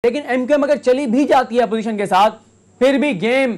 लेकिन एमक्यूएम अगर चली भी जाती है अपोजिशन के साथ, फिर भी गेम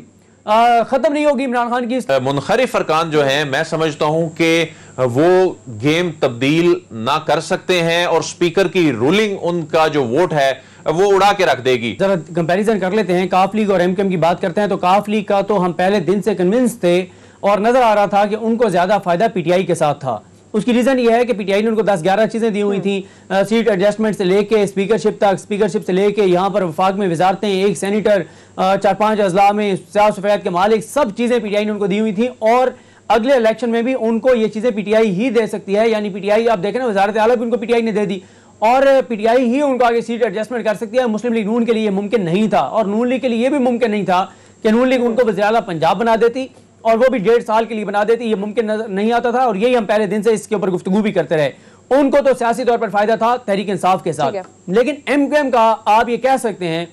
खत्म नहीं होगी इमरान खान की। मुनखरिफ अरकान जो है, मैं समझता हूं कि वो गेम तब्दील ना कर सकते हैं और स्पीकर की रूलिंग उनका जो वोट है वो उड़ा के रख देगी। जरा कंपैरिजन कर लेते हैं, काफ लीग और एमक्यूएम की बात करते हैं तो काफ लीग का तो हम पहले दिन से कन्विंस थे और नजर आ रहा था कि उनको ज्यादा फायदा पीटीआई के साथ था। उसकी रीजन ये है कि पीटीआई ने उनको 10-11 चीजें दी हुई थी, सीट एडजस्टमेंट से लेके स्पीकरशिप तक, स्पीकरशिप से लेके यहाँ पर वफाक में वजारतें, एक सेनेटर, 4-5 अजला में सियाह सफेद के मालिक, सब चीजें पीटीआई ने उनको दी हुई थी और अगले इलेक्शन में भी उनको ये चीजें पीटीआई ही दे सकती है। यानी पीटीआई, आप देखें ना, वजारत आला भी उनको पीटीआई ने दे दी और पीटीआई ही उनको आगे सीट एडजस्टमेंट कर सकती है। मुस्लिम लीग नून के लिए मुमकिन नहीं था और नून लीग के लिए भी मुमकिन नहीं था कि नून लीग उनको वज़ीर आला पंजाब बना देती और वो भी 1.5 साल के लिए बना देती, ये मुमकिन नहीं आता था और यही हम पहले दिन से इसके ऊपर गुफ्तगू भी करते रहे। उनको तो सियासी तौर पर फायदा था तहरीक इंसाफ के साथ, लेकिन एमक्यूएम का आप ये कह सकते हैं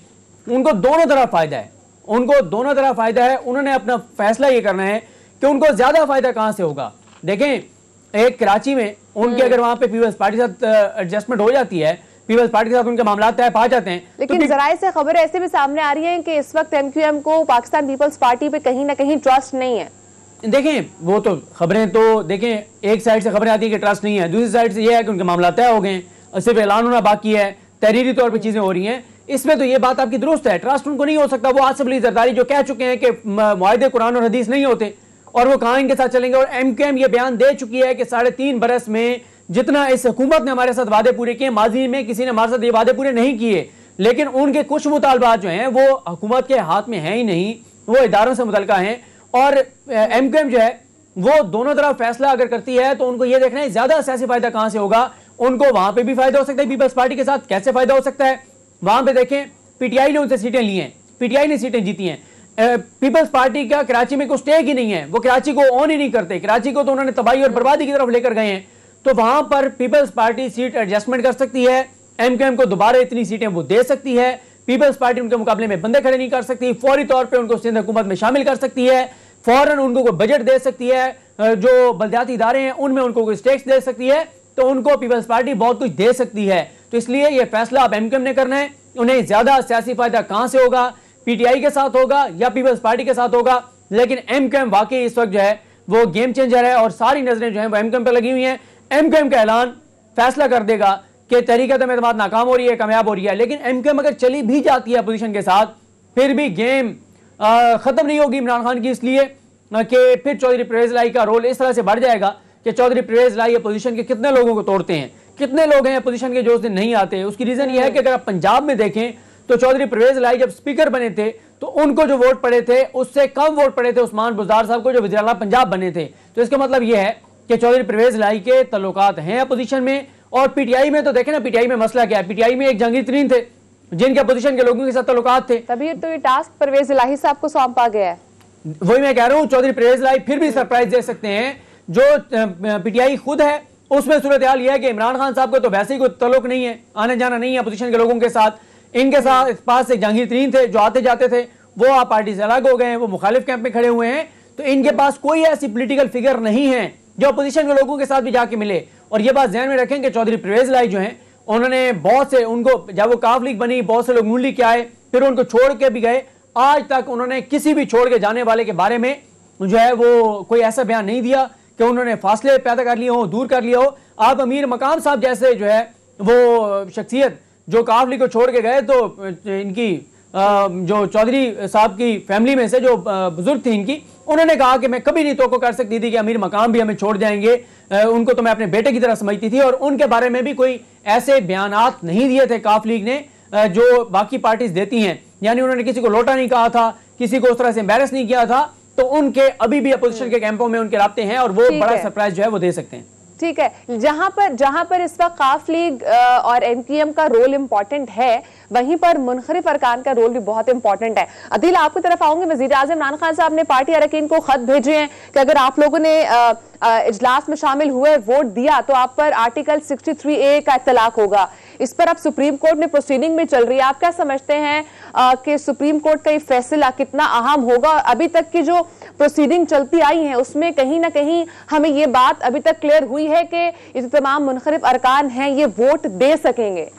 उनको दोनों तरफ फायदा है, उनको दोनों तरफ फायदा है। उन्होंने अपना फैसला ये करना है कि उनको ज्यादा फायदा कहां से होगा। देखें, एक कराची में उनके अगर वहां पे पीपल्स पार्टी के साथ एडजस्टमेंट हो जाती है, पीपल्स पार्टी के साथ उनके मामला तय पा जाते हैं, लेकिन तो जराए से खबर ऐसे भी सामने आ रही है कि इस वक्त एमक्यूएम को पाकिस्तान पीपल्स पार्टी पे कहीं ना कहीं ट्रस्ट नहीं है। देखें, वो तो खबरें तो देखें, एक साइड से खबरें आती है कि ट्रस्ट नहीं है, दूसरी साइड से ये है कि उनके मामला तय हो गए, सिर्फ ऐलान होना बाकी है, तहरीरी तौर पर चीजें हो रही हैं। इसमें तो ये बात आपकी दुरुस्त है, ट्रस्ट उनको नहीं हो सकता। वो आसिफ अली जरदारी जो कह चुके हैं कि मुआहिदे कुरान और हदीस नहीं होते और वो कहां इनके साथ चलेंगे, और एमक्यूएम ये बयान दे चुकी है कि 3.5 बरस में जितना इस हुकूमत ने हमारे साथ वादे पूरे किए, माजी में किसी ने हमारे साथ ये वादे पूरे नहीं किए, लेकिन उनके कुछ मुतालबात जो हैं वो हुकूमत के हाथ में हैं ही नहीं, वो इदारों से मुतल्लिका हैं। और एमक्यूएम जो है वो दोनों तरफ फैसला अगर करती है तो उनको ये देखना है ज्यादा सियासी फायदा कहां से होगा। उनको वहां पे भी फायदा हो सकता है, पीपल्स पार्टी के साथ कैसे फायदा हो सकता है। वहां पे देखें, पीटीआई ने उनसे सीटें ली हैं, पीटीआई ने सीटें जीती हैं, पीपल्स पार्टी का कराची में कोई स्टेक ही नहीं है, वो कराची को ऑन ही नहीं करते, कराची को तो उन्होंने तबाही और बर्बादी की तरफ लेकर गए हैं। तो वहां पर पीपल्स पार्टी सीट एडजस्टमेंट कर सकती है, एमक्यूएम को दोबारा इतनी सीटें वो दे सकती है, पीपल्स पार्टी उनके मुकाबले में बंदे खड़े नहीं कर सकती, फौरी तौर पर उनको सिंध हुकूमत में शामिल कर सकती है, फौरन उनको कोई बजट दे सकती है, जो बल्दियाती इदारे हैं उनमें उनको कोई स्टेक्स दे सकती है, तो उनको पीपल्स पार्टी बहुत कुछ दे सकती है। तो इसलिए यह फैसला अब एमक्यूएम ने करना है, उन्हें ज्यादा सियासी फायदा कहां से होगा, पीटीआई के साथ होगा या पीपल्स पार्टी के साथ होगा। लेकिन एमक्यूएम वाकई इस वक्त जो है वो गेम चेंजर है और सारी नजरें जो है वो एमक्यूएम पर लगी हुई हैं। एमक्यूएम का ऐलान फैसला कर देगा कि तहरीक-ए-एतमाद नाकाम हो रही है, कामयाब हो रही है। लेकिन एमक्यूएम अगर चली भी जाती है अपोजिशन के साथ, फिर भी गेम खत्म नहीं होगी इमरान खान की, इसलिए कि फिर चौधरी परवेज इलाही का रोल इस तरह से बढ़ जाएगा कि चौधरी परवेज इलाही अपोजिशन के कितने लोगों को तोड़ते हैं, कितने लोग हैं अपोजिशन के जो उस दिन नहीं आते। उसकी रीजन ये है कि अगर आप पंजाब में देखें तो चौधरी परवेज इलाही जब स्पीकर बने थे तो उनको जो वोट पड़े थे उससे कम वोट पड़े थे उस्मान बुज़दार साहब को जो वज़ीर आला पंजाब बने थे। तो इसका मतलब यह है कि चौधरी परवेज इलाही के तल्लुकात हैं अपोजिशन में। और पीटीआई में तो देखें ना, पीटीआई में मसला क्या है, पीटीआई में एक जहांगीर तरीन थे जिनके अपोजिशन के लोगों के साथ तल्लुकात थे, तभी तो ये टास्क परवेज इलाही साहब को सौंपा गया है। वही मैं कह रहा हूं, चौधरी परवेज इलाही फिर भी सरप्राइज दे सकते हैं। जो पीटीआई खुद है उसमें सूरत हाल यह है कि इमरान खान साहब को तो वैसे ही कोई तल्लुक नहीं है, आने जाना नहीं है अपोजिशन के लोगों के साथ। इनके साथ पास एक जहांगीर तरीन थे जो आते जाते थे, वो आप पार्टी से अलग हो गए हैं, वो मुखालिफ कैंप में खड़े हुए हैं। तो इनके पास कोई ऐसी पॉलिटिकल फिगर नहीं है जो अपोजिशन के लोगों के साथ भी जाके मिले। और ये बात ध्यान में रखें कि चौधरी परवेज इलाही जो हैं उन्होंने बहुत से, उनको जब वो काफ लीग बनी बहुत से लोग नून लीग के आए, फिर उनको छोड़ के भी गए, आज तक उन्होंने किसी भी छोड़ के जाने वाले के बारे में जो है वो कोई ऐसा बयान नहीं दिया कि उन्होंने फासले पैदा कर लिए हो, दूर कर लिया हो। आप अमीर मकाम साहब जैसे जो है वो शख्सियत जो काफ लीग को छोड़ के गए, तो इनकी जो चौधरी साहब की फैमिली में से जो बुजुर्ग थी इनकी, उन्होंने कहा कि मैं कभी नहीं तोको कर सकती थी कि अमीर मकाम भी हमें छोड़ जाएंगे, उनको तो मैं अपने बेटे की तरह समझती थी। और उनके बारे में भी कोई ऐसे बयानात नहीं दिए थे काफ लीग ने जो बाकी पार्टीज देती हैं। यानी उन्होंने किसी को लोटा नहीं कहा था, किसी को उस तरह से एम्बैरस नहीं किया था। तो उनके अभी भी अपोजिशन के कैंपों में उनके राब्ते हैं और वो बड़ा सरप्राइज जो है वो दे सकते हैं। ठीक है, जहां पर इस वक्त काफ लीग और एमक्यूएम का रोल इंपॉर्टेंट है, वहीं पर मुनखरिफ अरकान का रोल भी बहुत इंपॉर्टेंट है। अदील, आपकी तरफ आऊंगे। वजीर आज़म इमरान खान साहब ने पार्टी अरकान को खत भेजे हैं कि अगर आप लोगों ने इजलास में शामिल हुए, वोट दिया, तो आप पर आर्टिकल 63A का इत्तलाक होगा। इस पर अब सुप्रीम कोर्ट में प्रोसीडिंग में चल रही है। आप क्या समझते हैं कि सुप्रीम कोर्ट का ये फैसला कितना अहम होगा? अभी तक की जो प्रोसीडिंग चलती आई है उसमें कहीं ना कहीं हमें ये बात अभी तक क्लियर हुई है कि ये तमाम मुनखरिफ अरकान हैं ये वोट दे सकेंगे?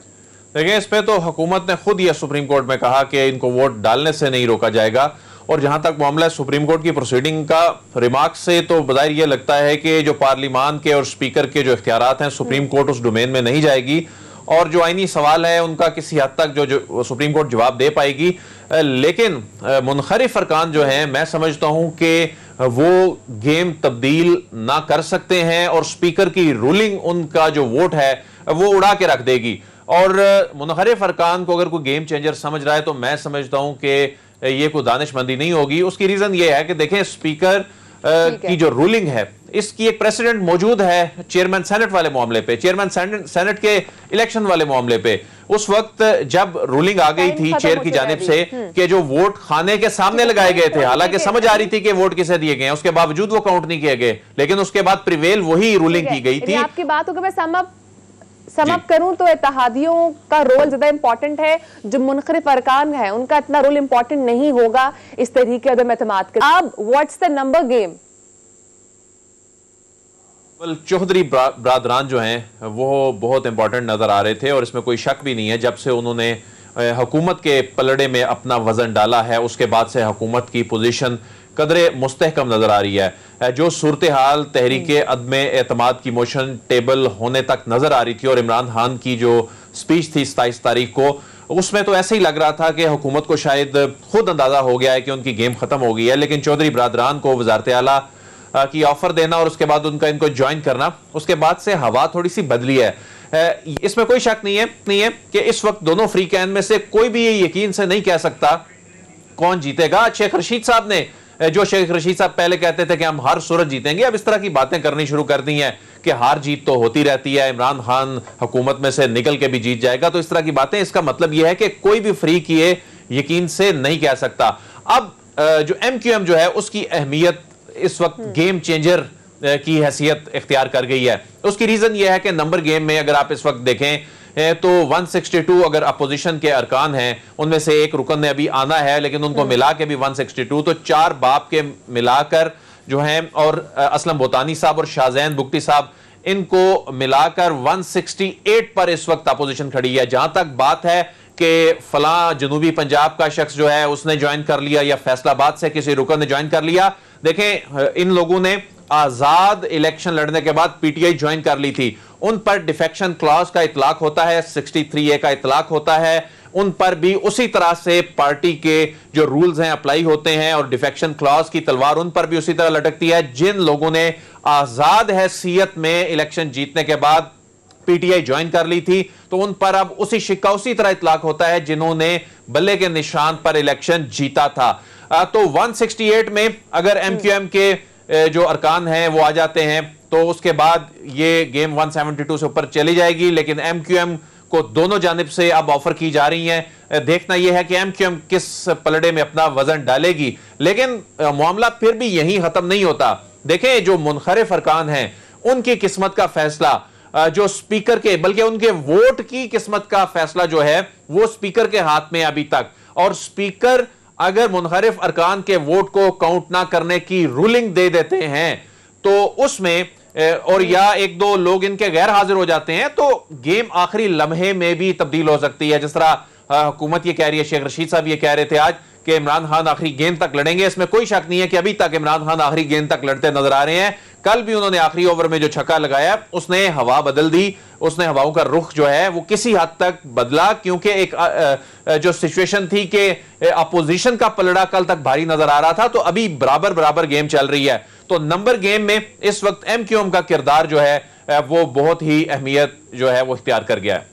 देखिए, इस पे तो हुकूमत ने खुद यह सुप्रीम कोर्ट में कहा कि इनको वोट डालने से नहीं रोका जाएगा। और जहां तक मामला सुप्रीम कोर्ट की प्रोसीडिंग का, रिमार्क से तो बज़ाहिर ये लगता है कि जो पार्लिमान के और स्पीकर के जो इख्तियारात हैं, सुप्रीम कोर्ट उस डोमेन में नहीं जाएगी और जो आईनी सवाल है उनका किसी हद तक जो सुप्रीम कोर्ट जवाब दे पाएगी। लेकिन मुनखरिफ अरकान जो हैं, मैं समझता हूं कि वो गेम तब्दील ना कर सकते हैं और स्पीकर की रूलिंग उनका जो वोट है वो उड़ा के रख देगी। और मुनखरिफ अरकान को अगर कोई गेम चेंजर समझ रहा है तो मैं समझता हूं कि ये कोई दानिशमंदी नहीं होगी। उसकी रीजन ये है कि देखें, स्पीकर की जो रूलिंग है इसकी एक प्रेसिडेंट मौजूद है चेयरमैन सेनेट वाले मामले पे, चेयरमैन सेनेट के इलेक्शन वाले मामले पे। उस वक्त जब रूलिंग आ गई थी चेयर की जानिब से कि जो वोट खाने के सामने लगाए गए थे, हालांकि समझ आ रही थी कि वोट किसे दिए गए, उसके बावजूद वो काउंट नहीं किए गए, लेकिन उसके बाद प्रिवेल वही रूलिंग की गई थी। आपकी बात को मैं समअप करूं तो इत्तेहादियों का रोल ज्यादा इंपॉर्टेंट है, जो मुनखरिफ अरकान है उनका इतना रोल इंपॉर्टेंट नहीं होगा इस तरीके अदम एतमाद का। अब what's the number game? Chaudhary बरादरान जो हैं वो बहुत इंपॉर्टेंट नजर आ रहे थे और इसमें कोई शक भी नहीं है। जब से उन्होंने हुकूमत के पलड़े में अपना वजन डाला है उसके बाद से हुकूमत की पोजीशन कदरे मुस्तहकम नजर आ रही है। जो सूरत हाल तहरीक अदमे एतमाद की मोशन टेबल होने तक नजर आ रही थी और इमरान खान की जो स्पीच थी 27 तारीख को, उसमें तो ऐसे ही लग रहा था कि हुकूमत को शायद खुद अंदाजा हो गया है कि उनकी गेम खत्म हो गई है। लेकिन चौधरी बरादरान को वजारत आला की ऑफर देना और उसके बाद उनका इनको ज्वाइन करना, उसके बाद से हवा थोड़ी सी बदली है। इसमें कोई शक नहीं है कि इस वक्त दोनों फ्री कैन में से कोई भी ये यकीन से नहीं कह सकता कौन जीतेगा। शेख रशीद साहब ने, जो शेख रशीद साहब पहले कहते थे कि हम हर सूरत जीतेंगे, अब इस तरह की बातें करनी शुरू कर दी हैं कि हार जीत तो होती रहती है, इमरान खान हुकूमत में से निकल के भी जीत जाएगा। तो इस तरह की बातें, इसका मतलब यह है कि कोई भी फ्री किए यकीन से नहीं कह सकता। अब जो MQM जो है उसकी अहमियत इस वक्त गेम चेंजर की हैसियत इख्तियार कर गई है। उसकी रीजन यह है कि नंबर गेम में अगर आप इस वक्त देखें तो 162 अगर अपोजिशन के अरकान हैं, उनमें से एक रुकन ने अभी आना है लेकिन उनको मिला के भी 162, तो 4 बाप के मिलाकर जो हैं, और असलम बोतानी साहब और शाहजैन बुख्ती साहब, इनको मिलाकर 168 पर इस वक्त अपोजिशन खड़ी है। जहां तक बात है कि फला जनूबी पंजाब का शख्स जो है उसने ज्वाइन कर लिया या फैसलाबाद से किसी रुकन ने ज्वाइन कर लिया, देखें इन लोगों ने आजाद इलेक्शन लड़ने के बाद PTI ज्वाइन कर ली थी, उन पर डिफेक्शन क्लॉज का इतलाक होता है, 63A का इतलाक होता है, उन पर भी उसी तरह से पार्टी के जो रूल्स हैं अप्लाई होते हैं और डिफेक्शन क्लॉज की तलवार उन पर भी उसी तरह लटकती है। जिन लोगों ने आजाद हैसियत में इलेक्शन जीतने के बाद PTI ज्वाइन कर ली थी तो उन पर अब उसी शिक्का उसी तरह इतलाक होता है जिन्होंने बल्ले के निशान पर इलेक्शन जीता था। तो 168 में अगर MQM के जो अरकान हैं वो आ जाते हैं तो उसके बाद ये गेम 172 से ऊपर चली जाएगी। लेकिन MQM को दोनों जानिब से अब ऑफर की जा रही हैं। देखना यह है कि MQM किस पलड़े में अपना वजन डालेगी। लेकिन मामला फिर भी यहीं खत्म नहीं होता। देखें, जो मुनखरिफ अरकान हैं उनकी किस्मत का फैसला जो स्पीकर के, बल्कि उनके वोट की किस्मत का फैसला जो है वो स्पीकर के हाथ में अभी तक। और स्पीकर अगर मुनखरिफ अरकान के वोट को काउंट ना करने की रूलिंग दे देते हैं तो उसमें, और या एक दो लोग इनके गैर हाजिर हो जाते हैं, तो गेम आखिरी लम्हे में भी तब्दील हो सकती है। जिस तरह हुकूमत ये कह रही है, शेख रशीद साहब ये कह रहे थे आज कि इमरान खान आखिरी गेंद तक लड़ेंगे। इसमें कोई शक नहीं है कि अभी तक इमरान खान आखिरी गेंद तक लड़ते नजर आ रहे हैं। कल भी उन्होंने आखिरी ओवर में जो छक्का लगाया उसने हवा बदल दी, उसने हवाओं का रुख जो है वो किसी हद तक बदला, क्योंकि एक जो सिचुएशन थी कि अपोजिशन का पलड़ा कल तक भारी नजर आ रहा था, तो अभी बराबर बराबर गेम चल रही है। तो नंबर गेम में इस वक्त MQM का किरदार जो है वो बहुत ही अहमियत जो है वो इख्तियार कर गया है।